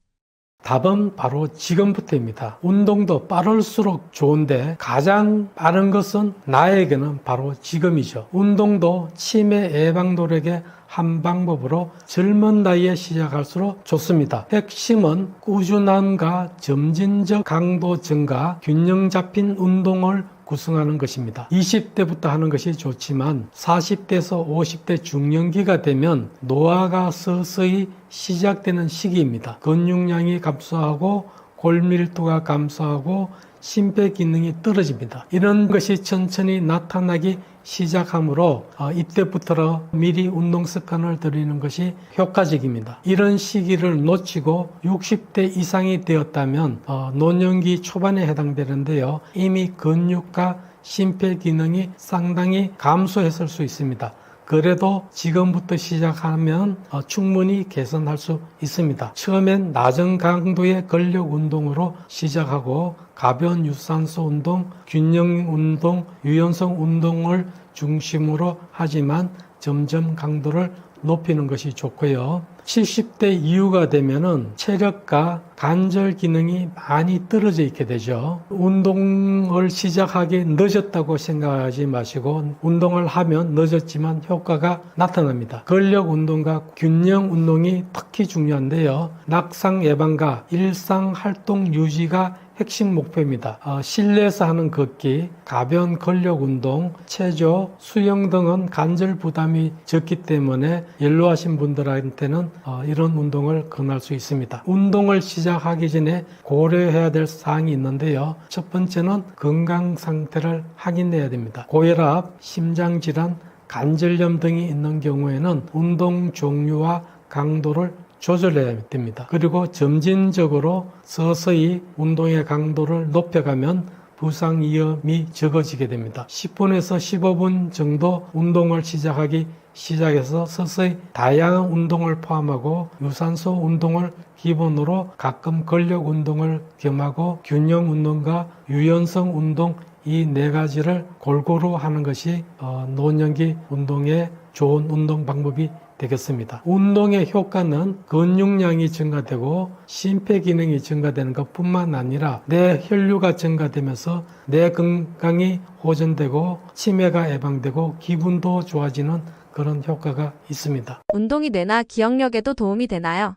답은 바로 지금부터입니다. 운동도 빠를수록 좋은데 가장 빠른 것은 나에게는 바로 지금이죠. 운동도 치매 예방 노력의 한 방법으로 젊은 나이에 시작할수록 좋습니다. 핵심은 꾸준함과 점진적 강도 증가, 균형 잡힌 운동을 구성하는 것입니다. 20대부터 하는 것이 좋지만 40대에서 50대 중년기가 되면 노화가 서서히 시작되는 시기입니다. 근육량이 감소하고 골밀도가 감소하고 심폐 기능이 떨어집니다. 이런 것이 천천히 나타나기 시작하므로 이때부터 미리 운동 습관을 들이는 것이 효과적입니다. 이런 시기를 놓치고 60대 이상이 되었다면 노년기 초반에 해당되는데요. 이미 근육과 심폐 기능이 상당히 감소했을 수 있습니다. 그래도 지금부터 시작하면 충분히 개선할 수 있습니다. 처음엔 낮은 강도의 근력 운동으로 시작하고 가벼운 유산소 운동, 균형 운동, 유연성 운동을 중심으로 하지만 점점 강도를 높이는 것이 좋고요. 70대 이후가 되면은 체력과 관절 기능이 많이 떨어져 있게 되죠. 운동을 시작하기 늦었다고 생각하지 마시고 운동을 하면 늦었지만 효과가 나타납니다. 근력 운동과 균형 운동이 특히 중요한데요. 낙상 예방과 일상 활동 유지가 핵심 목표입니다. 실내에서 하는 걷기, 가벼운 근력 운동, 체조, 수영 등은 관절 부담이 적기 때문에 연로하신 분들한테는 이런 운동을 권할 수 있습니다. 운동을 시작하기 전에 고려해야 될 사항이 있는데요. 첫 번째는 건강 상태를 확인해야 됩니다. 고혈압, 심장질환, 관절염 등이 있는 경우에는 운동 종류와 강도를 조절해야 됩니다. 그리고 점진적으로 서서히 운동의 강도를 높여가면 부상 위험이 적어지게 됩니다. 10분에서 15분 정도 운동을 시작해서 서서히 다양한 운동을 포함하고 유산소 운동을 기본으로 가끔 근력 운동을 겸하고 균형 운동과 유연성 운동 이 네 가지를 골고루 하는 것이 노년기 운동의 좋은 운동 방법이 되겠습니다. 운동의 효과는 근육량이 증가되고 심폐 기능이 증가되는 것뿐만 아니라 내 혈류가 증가되면서 내 건강이 호전되고 치매가 예방되고 기분도 좋아지는 그런 효과가 있습니다. 운동이 뇌나 기억력에도 도움이 되나요?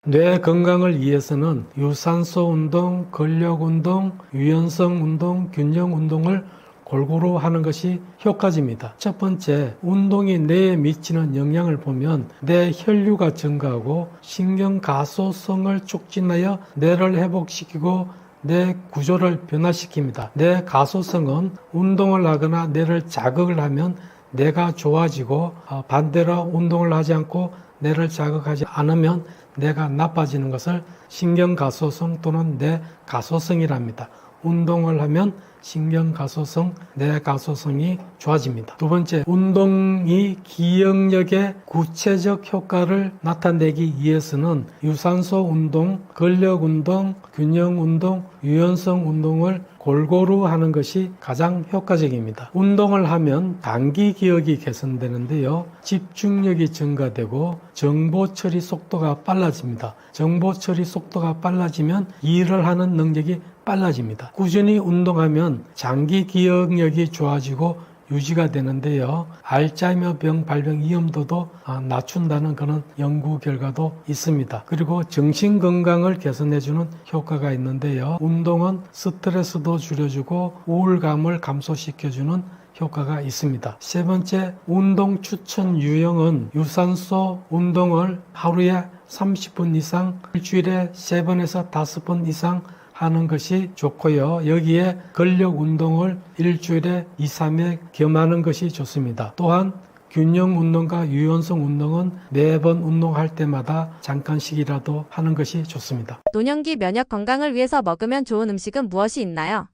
뇌 건강을 위해서는 유산소 운동, 근력 운동, 유연성 운동, 균형 운동을 골고루 하는 것이 효과적입니다. 첫 번째, 운동이 뇌에 미치는 영향을 보면 뇌 혈류가 증가하고 신경 가소성을 촉진하여 뇌를 회복시키고 뇌 구조를 변화시킵니다. 뇌 가소성은 운동을 하거나 뇌를 자극을 하면 뇌가 좋아지고 반대로 운동을 하지 않고 뇌를 자극하지 않으면 뇌가 나빠지는 것을 신경가소성 또는 뇌가소성이랍니다. 운동을 하면 신경가소성, 뇌가소성이 좋아집니다. 두 번째, 운동이 기억력에 구체적 효과를 나타내기 위해서는 유산소 운동, 근력 운동, 균형 운동, 유연성 운동을 골고루 하는 것이 가장 효과적입니다. 운동을 하면 단기 기억이 개선되는데요. 집중력이 증가되고 정보 처리 속도가 빨라집니다. 정보 처리 속도가 빨라지면 일을 하는 능력이 빨라집니다. 꾸준히 운동하면 장기 기억력이 좋아지고 유지가 되는데요. 알츠하이머 병 발병 위험도도 낮춘다는 그런 연구 결과도 있습니다. 그리고 정신 건강을 개선해주는 효과가 있는데요. 운동은 스트레스도 줄여주고 우울감을 감소시켜주는 효과가 있습니다. 세 번째, 운동 추천 유형은 유산소 운동을 하루에 30분 이상, 일주일에 3번에서 5번 이상 하는 것이 좋고요. 여기에 근력 운동을 일주일에 2, 3회 겸하는 것이 좋습니다. 또한 균형 운동과 유연성 운동은 매번 운동할 때마다 잠깐씩이라도 하는 것이 좋습니다. 노년기 면역 건강을 위해서 먹으면 좋은 음식은 무엇이 있나요?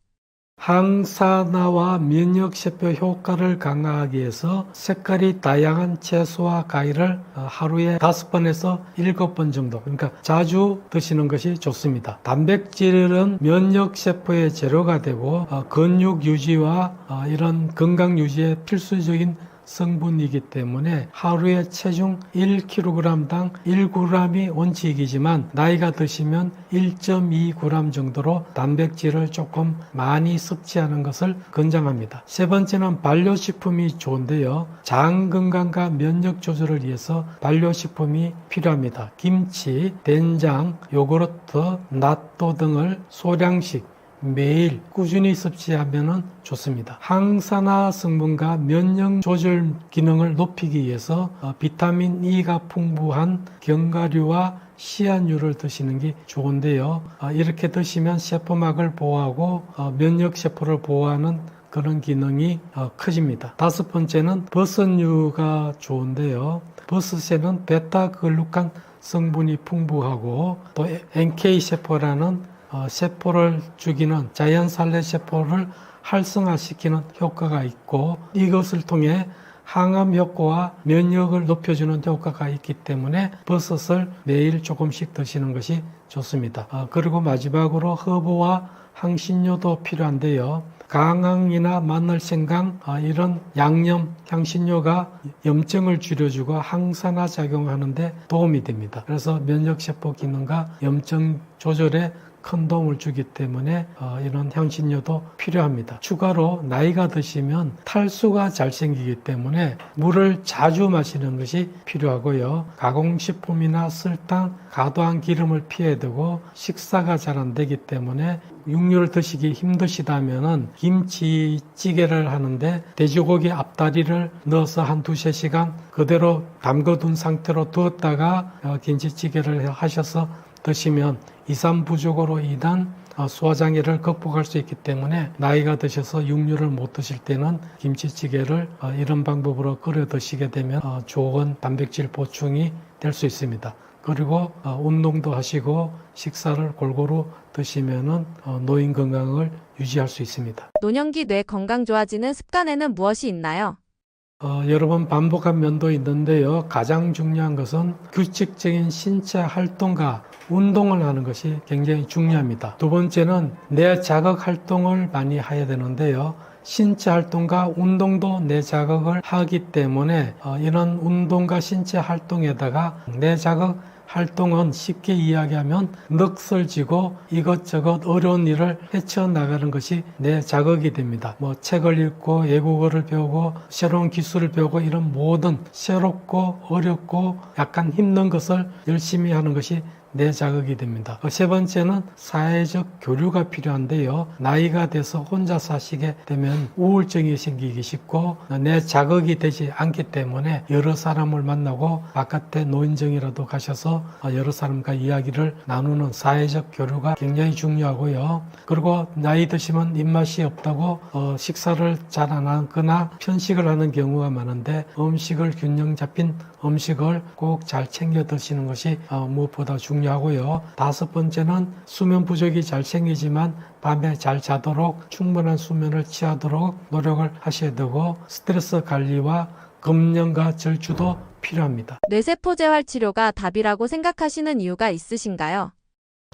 항산화와 면역세포 효과를 강화하기 위해서 색깔이 다양한 채소와 과일을 하루에 5번에서 7번 정도, 그러니까 자주 드시는 것이 좋습니다. 단백질은 면역세포의 재료가 되고 근육 유지와 이런 건강 유지에 필수적인 성분이기 때문에 하루에 체중 1kg당 1g이 원칙이지만 나이가 드시면 1.2g 정도로 단백질을 조금 많이 섭취하는 것을 권장합니다. 세 번째는 발효식품이 좋은데요. 장 건강과 면역 조절을 위해서 발효식품이 필요합니다. 김치, 된장, 요구르트, 낫또 등을 소량씩 매일 꾸준히 섭취하면 좋습니다. 항산화 성분과 면역 조절 기능을 높이기 위해서 비타민 E가 풍부한 견과류와 씨앗류를 드시는 게 좋은데요. 이렇게 드시면 세포막을 보호하고 면역 세포를 보호하는 그런 기능이 커집니다. 다섯 번째는 버섯류가 좋은데요. 버섯에는 베타글루칸 성분이 풍부하고 또 NK 세포라는 세포를 죽이는 자연살례 세포를 활성화시키는 효과가 있고, 이것을 통해 항암 효과와 면역을 높여주는 효과가 있기 때문에 버섯을 매일 조금씩 드시는 것이 좋습니다. 그리고 마지막으로 허브와 향신료도 필요한데요. 강황이나 마늘생강 이런 양념 향신료가 염증을 줄여주고 항산화 작용하는 데 도움이 됩니다. 그래서 면역세포 기능과 염증 조절에 큰 도움을 주기 때문에 이런 향신료도 필요합니다. 추가로 나이가 드시면 탈수가 잘 생기기 때문에 물을 자주 마시는 것이 필요하고요. 가공식품이나 설탕, 과도한 기름을 피해야 되고, 식사가 잘 안 되기 때문에 육류를 드시기 힘드시다면 김치찌개를 하는데 돼지고기 앞다리를 넣어서 한 두세 시간 그대로 담궈둔 상태로 두었다가 김치찌개를 하셔서 드시면 이산 부족으로 인한 소화장애를 극복할 수 있기 때문에 나이가 드셔서 육류를 못 드실 때는 김치찌개를 이런 방법으로 끓여 드시게 되면 좋은 단백질 보충이 될 수 있습니다. 그리고 운동도 하시고 식사를 골고루 드시면은 노인 건강을 유지할 수 있습니다. 노년기 뇌 건강 좋아지는 습관에는 무엇이 있나요? 여러 번 반복한 면도 있는데요. 가장 중요한 것은 규칙적인 신체 활동과 운동을 하는 것이 굉장히 중요합니다. 두 번째는 뇌 자극 활동을 많이 해야 되는데요. 신체 활동과 운동도 뇌 자극을 하기 때문에 이런 운동과 신체 활동에다가 뇌 자극 활동은 쉽게 이야기하면 넋을지고 이것저것 어려운 일을 헤쳐나가는 것이 뇌 자극이 됩니다. 책을 읽고 외국어를 배우고 새로운 기술을 배우고 이런 모든 새롭고 어렵고 약간 힘든 것을 열심히 하는 것이 뇌 자극이 됩니다. 세 번째는 사회적 교류가 필요한데요. 나이가 돼서 혼자 사시게 되면 우울증이 생기기 쉽고 뇌 자극이 되지 않기 때문에 여러 사람을 만나고 바깥에 노인정이라도 가셔서 여러 사람과 이야기를 나누는 사회적 교류가 굉장히 중요하고요. 그리고 나이 드시면 입맛이 없다고 식사를 잘 안 하거나 편식을 하는 경우가 많은데 음식을 균형 잡힌 음식을 꼭 잘 챙겨 드시는 것이 무엇보다 중요하고요. 다섯 번째는 수면 부족이 잘 생기지만 밤에 잘 자도록 충분한 수면을 취하도록 노력을 하셔야 되고, 스트레스 관리와 금연과 절주도 필요합니다. 뇌세포 재활 치료가 답이라고 생각하시는 이유가 있으신가요?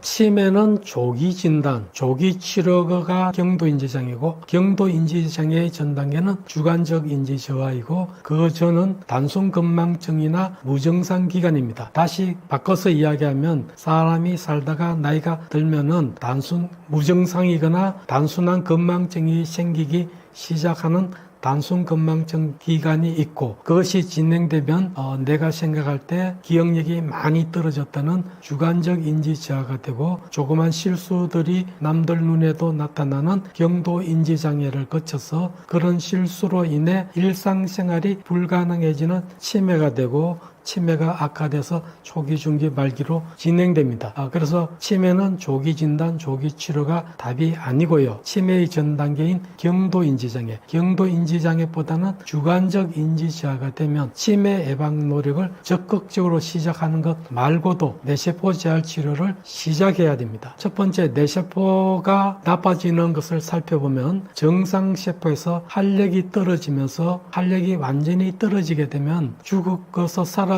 치매는 조기 진단, 조기 치료가 경도인지장애고, 경도인지장애의 전 단계는 주관적 인지 저하이고, 그 전은 단순 건망증이나 무증상 기간입니다. 다시 바꿔서 이야기하면 사람이 살다가 나이가 들면은 단순 무증상이거나 단순한 건망증이 생기기 시작하는 단순 건망증 기간이 있고, 그것이 진행되면 내가 생각할 때 기억력이 많이 떨어졌다는 주관적 인지 저하가 되고, 조그만 실수들이 남들 눈에도 나타나는 경도 인지 장애를 거쳐서 그런 실수로 인해 일상생활이 불가능해지는 치매가 되고, 치매가 악화돼서 초기, 중기, 말기로 진행됩니다. 그래서 치매는 조기 진단, 조기 치료가 답이 아니고요. 치매의 전 단계인 경도인지장애, 경도인지장애보다는 주관적 인지저하가 되면 치매 예방 노력을 적극적으로 시작하는 것 말고도 뇌세포 재활 치료를 시작해야 됩니다. 첫 번째, 뇌세포가 나빠지는 것을 살펴보면 정상세포에서 활력이 떨어지면서 활력이 완전히 떨어지게 되면 죽어서 사라지는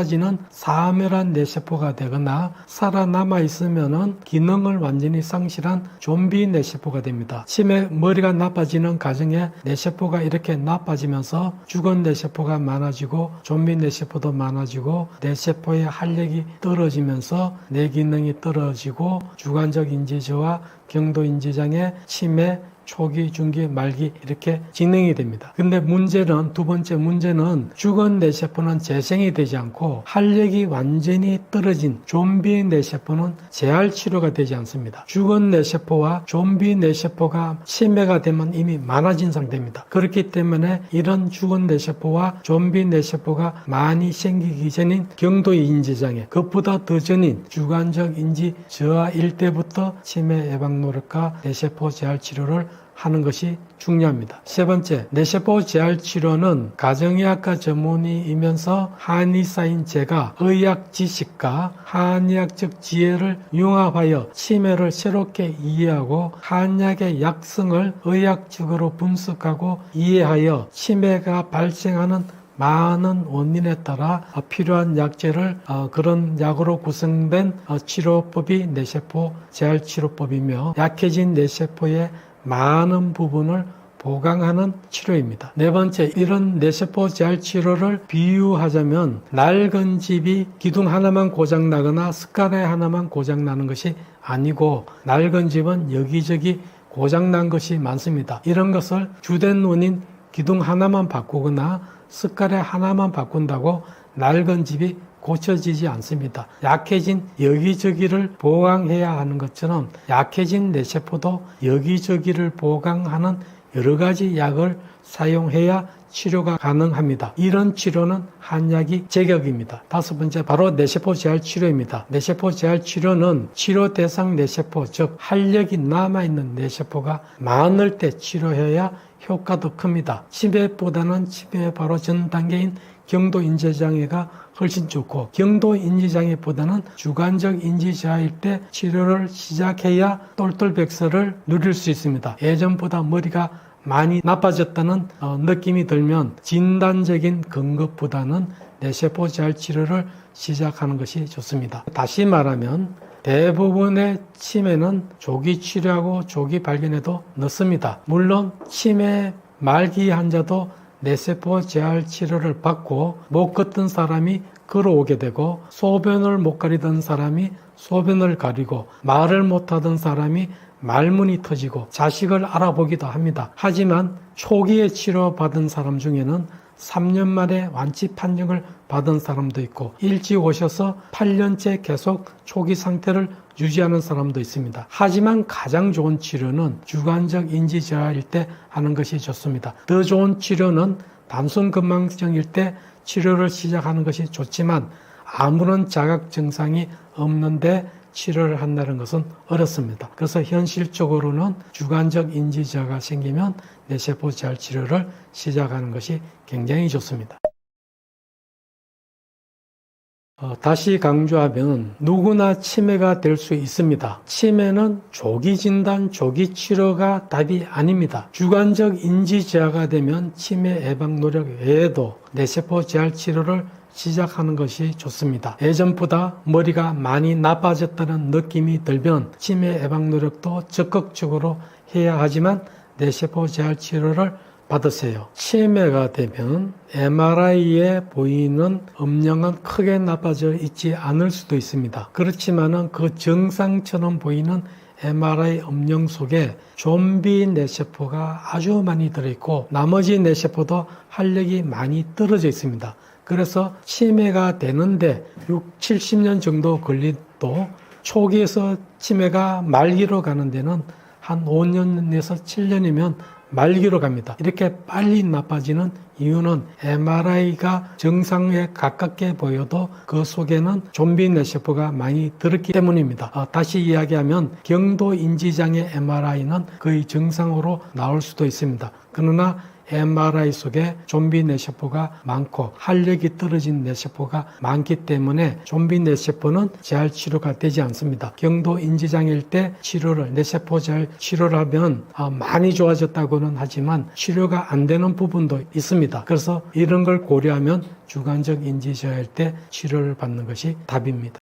사멸한 뇌세포가 되거나 살아남아 있으면은 기능을 완전히 상실한 좀비 뇌세포가 됩니다. 치매 머리가 나빠지는 과정에 뇌세포가 이렇게 나빠지면서 죽은 뇌세포가 많아지고 좀비 뇌세포도 많아지고 뇌세포의 활력이 떨어지면서 뇌 기능이 떨어지고 주관적 인지저하, 경도인지장애, 치매, 초기, 중기, 말기 이렇게 진행이 됩니다. 근데 문제는 두 번째 문제는 죽은 뇌세포는 재생이 되지 않고 활력이 완전히 떨어진 좀비 뇌세포는 재활 치료가 되지 않습니다. 죽은 뇌세포와 좀비 뇌세포가 치매가 되면 이미 많아진 상태입니다. 그렇기 때문에 이런 죽은 뇌세포와 좀비 뇌세포가 많이 생기기 전인 경도의 인지장애, 그것보다 더 전인 주관적 인지 저하일 때부터 치매 예방 노력과 뇌세포 재활 치료를 하는 것이 중요합니다. 세 번째, 뇌세포 재활 치료는 가정의학과 전문의이면서 한의사인 제가 의학 지식과 한의학적 지혜를 융합하여 치매를 새롭게 이해하고 한약의 약성을 의학적으로 분석하고 이해하여 치매가 발생하는 많은 원인에 따라 필요한 약제를 그런 약으로 구성된 치료법이 뇌세포 재활 치료법이며 약해진 뇌세포의 많은 부분을 보강하는 치료입니다. 네 번째, 이런 뇌세포 재활 치료를 비유하자면 낡은 집이 기둥 하나만 고장나거나 스카레 하나만 고장나는 것이 아니고 낡은 집은 여기저기 고장난 것이 많습니다. 이런 것을 주된 원인 기둥 하나만 바꾸거나 스카레 하나만 바꾼다고 낡은 집이 고쳐지지 않습니다. 약해진 여기저기를 보강해야 하는 것처럼 약해진 뇌세포도 여기저기를 보강하는 여러 가지 약을 사용해야 치료가 가능합니다. 이런 치료는 한약이 제격입니다. 다섯 번째, 바로 뇌세포 재활 치료입니다. 뇌세포 재활 치료는 치료 대상 뇌세포, 즉 활력이 남아있는 뇌세포가 많을 때 치료해야 효과도 큽니다. 치매보다는 치매의 바로 전 단계인 경도 인지장애가 훨씬 좋고 경도 인지장애보다는 주관적 인지저하일 때 치료를 시작해야 똘똘백설을 누릴 수 있습니다. 예전보다 머리가 많이 나빠졌다는 느낌이 들면 진단적인 근거보다는 뇌세포 재활 치료를 시작하는 것이 좋습니다. 다시 말하면 대부분의 치매는 조기 치료하고 조기 발견에도 늦습니다. 물론 치매 말기 환자도 뇌세포 재활 치료를 받고 못 걷던 사람이 걸어오게 되고 소변을 못 가리던 사람이 소변을 가리고 말을 못하던 사람이 말문이 터지고 자식을 알아보기도 합니다. 하지만 초기에 치료받은 사람 중에는 3년 만에 완치 판정을 받은 사람도 있고 일찍 오셔서 8년째 계속 초기 상태를 유지하는 사람도 있습니다. 하지만 가장 좋은 치료는 주관적 인지 저하일 때 하는 것이 좋습니다. 더 좋은 치료는 단순 건망증일 때 치료를 시작하는 것이 좋지만 아무런 자각 증상이 없는데 치료를 한다는 것은 어렵습니다. 그래서 현실적으로는 주관적 인지 저하가 생기면 뇌세포 재활 치료를 시작하는 것이 굉장히 좋습니다. 다시 강조하면 누구나 치매가 될 수 있습니다. 치매는 조기 진단, 조기 치료가 답이 아닙니다. 주관적 인지 저하가 되면 치매 예방 노력 외에도 뇌세포 재활 치료를 시작하는 것이 좋습니다. 예전보다 머리가 많이 나빠졌다는 느낌이 들면 치매 예방 노력도 적극적으로 해야 하지만 뇌세포 재활 치료를 받으세요. 치매가 되면 MRI에 보이는 음영은 크게 나빠져 있지 않을 수도 있습니다. 그렇지만은 그 정상처럼 보이는 MRI 음영 속에 좀비 뇌세포가 아주 많이 들어있고 나머지 뇌세포도 활력이 많이 떨어져 있습니다. 그래서 치매가 되는데 70년 정도 걸리도 초기에서 치매가 말기로 가는 데는 한 5년에서 7년이면 말기로 갑니다. 이렇게 빨리 나빠지는 이유는 MRI가 정상에 가깝게 보여도 그 속에는 좀비 뇌세포가 많이 들었기 때문입니다. 다시 이야기하면 경도 인지장애 MRI는 거의 정상으로 나올 수도 있습니다. 그러나 MRI 속에 좀비 뇌세포가 많고 활력이 떨어진 뇌세포가 많기 때문에 좀비 뇌세포는 재활 치료가 되지 않습니다. 경도 인지장애일 때 치료를 뇌세포 재활 치료를 하면 많이 좋아졌다고는 하지만 치료가 안 되는 부분도 있습니다. 그래서 이런 걸 고려하면 주관적 인지 저하일 때 치료를 받는 것이 답입니다.